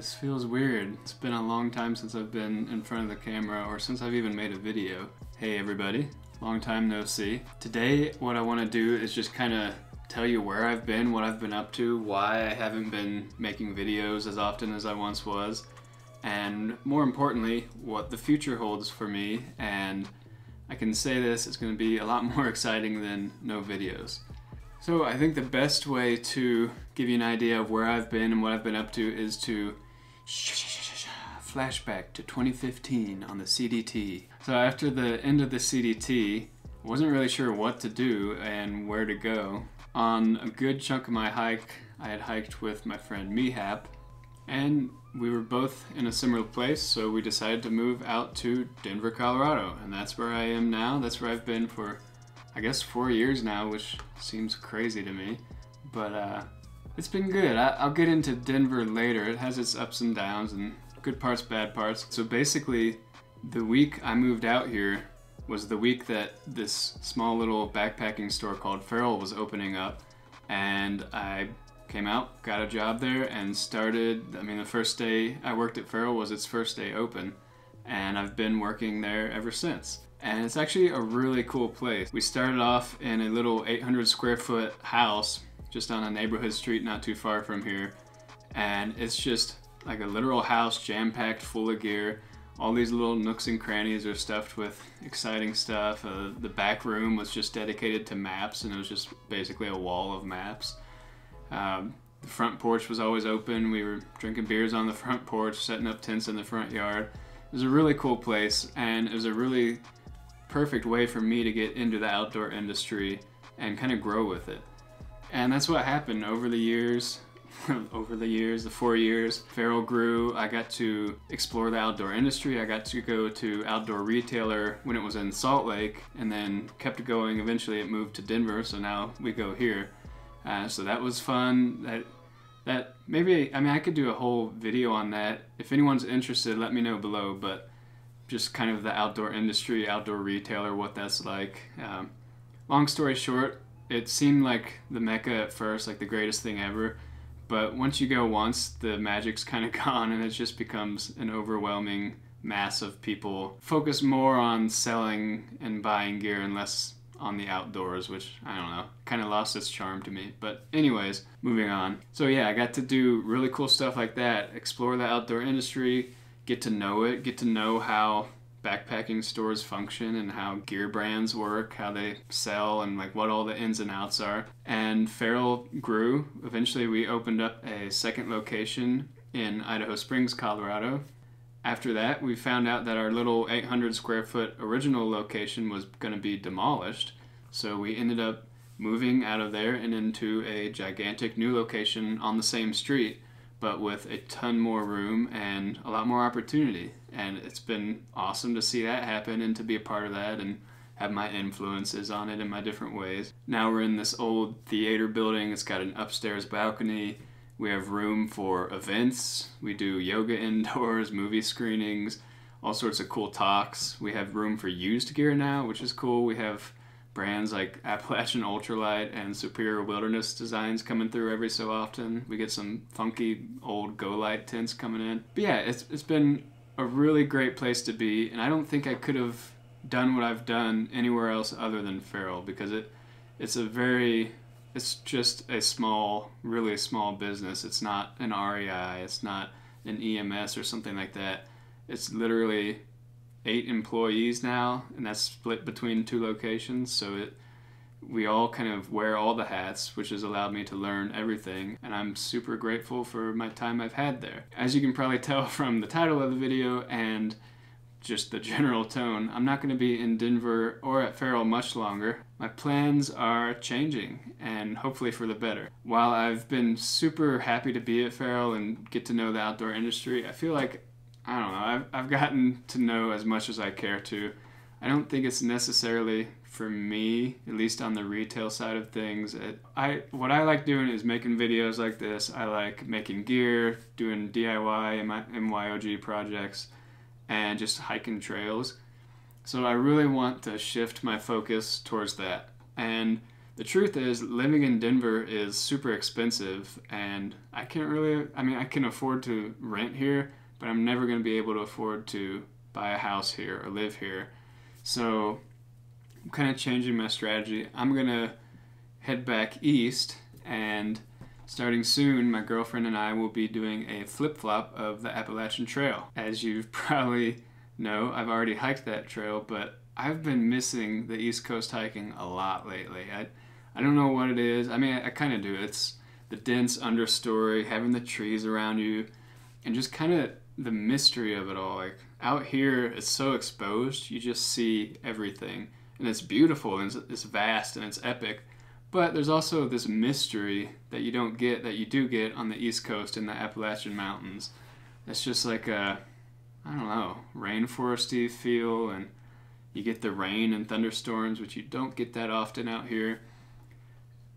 This feels weird. It's been a long time since I've been in front of the camera or since I've even made a video. Hey everybody, long time no see. Today what I want to do is just kind of tell you where I've been, what I've been up to, why I haven't been making videos as often as I once was, and more importantly, what the future holds for me. And I can say this, it's going to be a lot more exciting than no videos. So I think the best way to give you an idea of where I've been and what I've been up to is to flashback to 2015 on the CDT. So after the end of the CDT, I wasn't really sure what to do and where to go. On a good chunk of my hike, I had hiked with my friend Mihap, and we were both in a similar place, so we decided to move out to Denver, Colorado, and that's where I am now. That's where I've been for, I guess, 4 years now, which seems crazy to me, but it's been good. I'll get into Denver later. It has its ups and downs and good parts, bad parts. So basically, the week I moved out here was the week that this small little backpacking store called Feral was opening up, and I came out, got a job there, and started. I mean, the first day I worked at Feral was its first day open, and I've been working there ever since. And it's actually a really cool place. We started off in a little 800 square foot house just on a neighborhood street not too far from here, and it's just like a literal house jam-packed full of gear. All these little nooks and crannies are stuffed with exciting stuff. The back room was just dedicated to maps, and it was just basically a wall of maps. The front porch was always open. We were drinking beers on the front porch, setting up tents in the front yard. It was a really cool place, and it was a really perfect way for me to get into the outdoor industry and kind of grow with it. And that's what happened over the years. The 4 years, Feral grew. I got to explore the outdoor industry. I got to go to Outdoor Retailer when it was in Salt Lake, and then kept going. Eventually it moved to Denver, so now we go here. So that was fun. That maybe, I mean, I could do a whole video on that. If anyone's interested, let me know below, but just kind of the outdoor industry, Outdoor Retailer, what that's like. Long story short, it seemed like the Mecca at first, like the greatest thing ever. But once you go once, the magic's kind of gone, and it just becomes an overwhelming mass of people focus more on selling and buying gear and less on the outdoors, which, I don't know, kind of lost its charm to me. But anyways, moving on. So yeah, I got to do really cool stuff like that, explore the outdoor industry, get to know it, get to know how backpacking stores function and how gear brands work, how they sell, and like what all the ins and outs are. And Feral grew. Eventually we opened up a second location in Idaho Springs, Colorado. After that, we found out that our little 800 square foot original location was going to be demolished, so we ended up moving out of there and into a gigantic new location on the same street, but with a ton more room and a lot more opportunity. And it's been awesome to see that happen and to be a part of that and have my influences on it in my different ways. Now we're in this old theater building. It's got an upstairs balcony. We have room for events. We do yoga indoors, movie screenings, all sorts of cool talks. We have room for used gear now, which is cool. We have brands like Appalachian Ultralight and Superior Wilderness Designs coming through every so often. We get some funky old Go-Lite tents coming in. But yeah, it's been a really great place to be, and I don't think I could have done what I've done anywhere else other than Feral, because it's just a small, really small business. It's not an REI, it's not an EMS or something like that. It's literally 8 employees now, and that's split between 2 locations, so we all kind of wear all the hats, which has allowed me to learn everything, and I'm super grateful for my time I've had there. As you can probably tell from the title of the video and just the general tone, I'm not going to be in Denver or at Feral much longer. My plans are changing, and hopefully for the better. While I've been super happy to be at Feral and get to know the outdoor industry, I feel like, I don't know, I've gotten to know as much as I care to. I don't think it's necessarily for me, at least on the retail side of things. What I like doing is making videos like this. I like making gear, doing DIY and my MYOG projects, and just hiking trails. So I really want to shift my focus towards that. And The truth is, living in Denver is super expensive, and I can't really, I mean, I can afford to rent here, but I'm never going to be able to afford to buy a house here or live here. So I'm kind of changing my strategy. I'm going to head back east, and starting soon, my girlfriend and I will be doing a flip-flop of the Appalachian Trail. As you probably know, I've already hiked that trail, but I've been missing the East Coast hiking a lot lately. I don't know what it is. I mean, I kind of do. It's the dense understory, having the trees around you, and just kind of the mystery of it all. Like out here, it's so exposed. You just see everything, and it's beautiful, and it's vast, and it's epic. But there's also this mystery that you don't get, that you do get on the East Coast in the Appalachian Mountains. It's just like a, I don't know, rainforesty feel, and you get the rain and thunderstorms, which you don't get that often out here.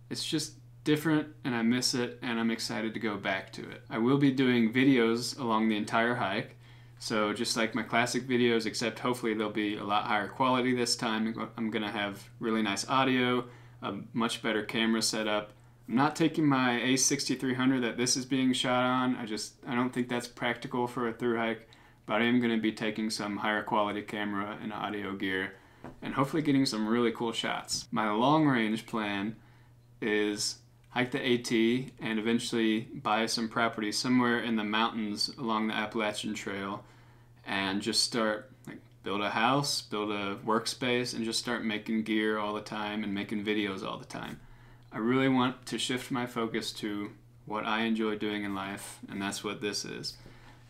It's just different, and I miss it, and I'm excited to go back to it. I will be doing videos along the entire hike, so just like my classic videos, except hopefully they'll be a lot higher quality this time. I'm gonna have really nice audio, a much better camera setup. I'm not taking my A6300 that this is being shot on. I don't think that's practical for a thru hike, but I am gonna be taking some higher quality camera and audio gear, and hopefully getting some really cool shots. My long range plan is hike the AT and eventually buy some property somewhere in the mountains along the Appalachian Trail and just start, like, build a house, build a workspace, and just start making gear all the time and making videos all the time. I really want to shift my focus to what I enjoy doing in life, and that's what this is.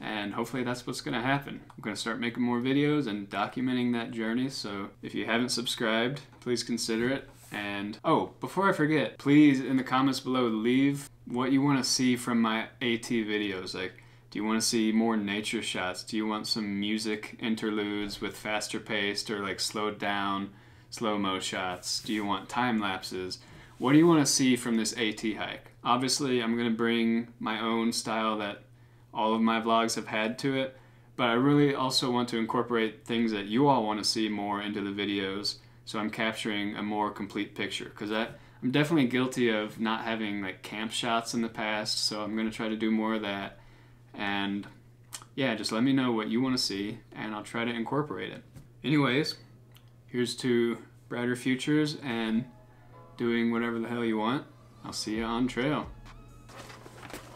And hopefully that's what's going to happen. I'm going to start making more videos and documenting that journey, so if you haven't subscribed, please consider it. And oh, before I forget, please in the comments below leave what you want to see from my AT videos. Like, do you want to see more nature shots? Do you want some music interludes with faster paced or like slowed down slow-mo shots? Do you want time lapses? What do you want to see from this AT hike? Obviously, I'm going to bring my own style that all of my vlogs have had to it, but I really also want to incorporate things that you all want to see more into the videos, so I'm capturing a more complete picture, because I'm definitely guilty of not having like camp shots in the past, so I'm going to try to do more of that. And yeah, just let me know what you want to see, and I'll try to incorporate it. Anyways, here's to brighter futures and doing whatever the hell you want. I'll see you on trail.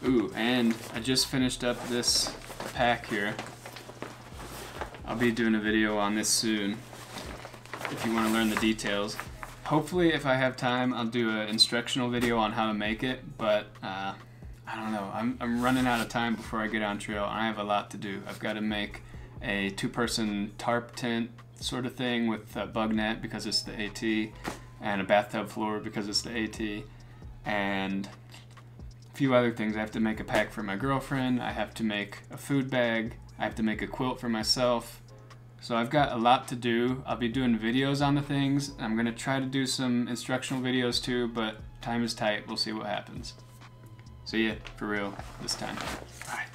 Ooh, and I just finished up this pack here. I'll be doing a video on this soon if you want to learn the details. Hopefully, if I have time, I'll do an instructional video on how to make it, but I don't know. I'm running out of time before I get on trail, and I have a lot to do. I've got to make a 2-person tarp tent sort of thing with a bug net because it's the AT, and a bathtub floor because it's the AT, and a few other things. I have to make a pack for my girlfriend, I have to make a food bag, I have to make a quilt for myself. So I've got a lot to do. I'll be doing videos on the things. I'm gonna try to do some instructional videos too, but time is tight. We'll see what happens. So yeah, for real this time. Bye.